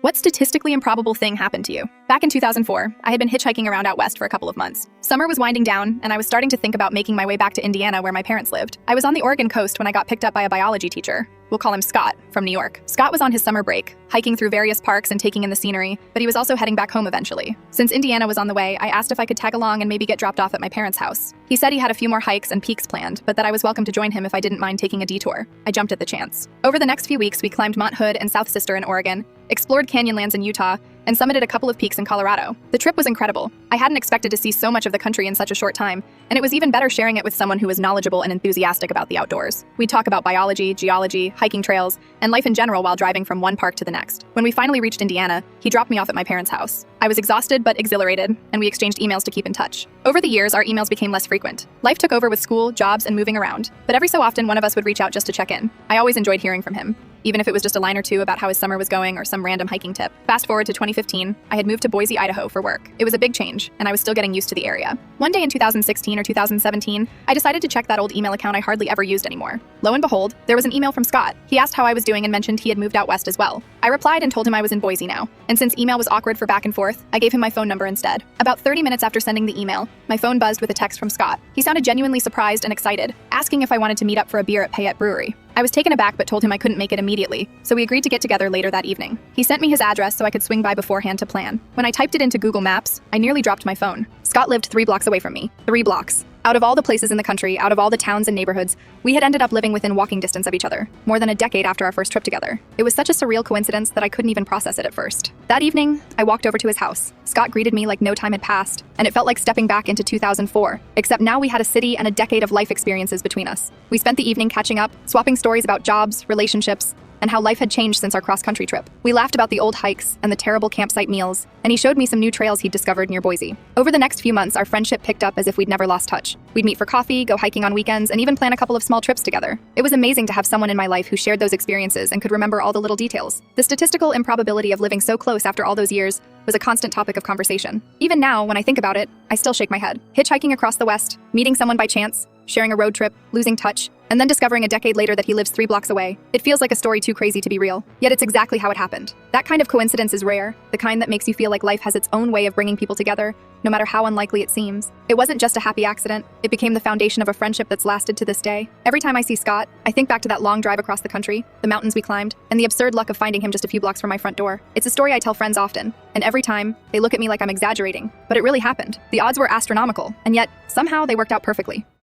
What statistically improbable thing happened to you? Back in 2004, I had been hitchhiking around out west for a couple of months. Summer was winding down, and I was starting to think about making my way back to Indiana where my parents lived. I was on the Oregon coast when I got picked up by a biology teacher. We'll call him Scott, from New York. Scott was on his summer break, hiking through various parks and taking in the scenery, but he was also heading back home eventually. Since Indiana was on the way, I asked if I could tag along and maybe get dropped off at my parents' house. He said he had a few more hikes and peaks planned, but that I was welcome to join him if I didn't mind taking a detour. I jumped at the chance. Over the next few weeks, we climbed Mount Hood and South Sister in Oregon, explored canyonlands in Utah, and summited a couple of peaks in Colorado. The trip was incredible. I hadn't expected to see so much of the country in such a short time, and it was even better sharing it with someone who was knowledgeable and enthusiastic about the outdoors. We'd talk about biology, geology, hiking trails, and life in general while driving from one park to the next. When we finally reached Indiana, he dropped me off at my parents' house. I was exhausted but exhilarated, and we exchanged emails to keep in touch. Over the years, our emails became less frequent. Life took over with school, jobs, and moving around, but every so often one of us would reach out just to check in. I always enjoyed hearing from him, even if it was just a line or two about how his summer was going or some random hiking tip. Fast forward to 2015, I had moved to Boise, Idaho for work. It was a big change, and I was still getting used to the area. One day in 2016 or 2017, I decided to check that old email account I hardly ever used anymore. Lo and behold, there was an email from Scott. He asked how I was doing and mentioned he had moved out west as well. I replied and told him I was in Boise now, and since email was awkward for back and forth, I gave him my phone number instead. About 30 minutes after sending the email, my phone buzzed with a text from Scott. He sounded genuinely surprised and excited, asking if I wanted to meet up for a beer at Payette Brewery. I was taken aback but told him I couldn't make it immediately, so we agreed to get together later that evening. He sent me his address so I could swing by beforehand to plan. When I typed it into Google Maps, I nearly dropped my phone. Scott lived 3 blocks away from me. 3 blocks. Out of all the places in the country, out of all the towns and neighborhoods, we had ended up living within walking distance of each other, more than a decade after our first trip together. It was such a surreal coincidence that I couldn't even process it at first. That evening, I walked over to his house. Scott greeted me like no time had passed, and it felt like stepping back into 2004, except now we had a city and a decade of life experiences between us. We spent the evening catching up, swapping stories about jobs, relationships, and how life had changed since our cross-country trip. We laughed about the old hikes and the terrible campsite meals, and he showed me some new trails he'd discovered near Boise. Over the next few months, our friendship picked up as if we'd never lost touch. We'd meet for coffee, go hiking on weekends, and even plan a couple of small trips together. It was amazing to have someone in my life who shared those experiences and could remember all the little details. The statistical improbability of living so close after all those years was a constant topic of conversation. Even now, when I think about it, I still shake my head. Hitchhiking across the West, meeting someone by chance, sharing a road trip, losing touch, and then discovering a decade later that he lives 3 blocks away. It feels like a story too crazy to be real, yet it's exactly how it happened. That kind of coincidence is rare, the kind that makes you feel like life has its own way of bringing people together, no matter how unlikely it seems. It wasn't just a happy accident, it became the foundation of a friendship that's lasted to this day. Every time I see Scott, I think back to that long drive across the country, the mountains we climbed, and the absurd luck of finding him just a few blocks from my front door. It's a story I tell friends often, and every time, they look at me like I'm exaggerating, but it really happened. The odds were astronomical, and yet, somehow they worked out perfectly.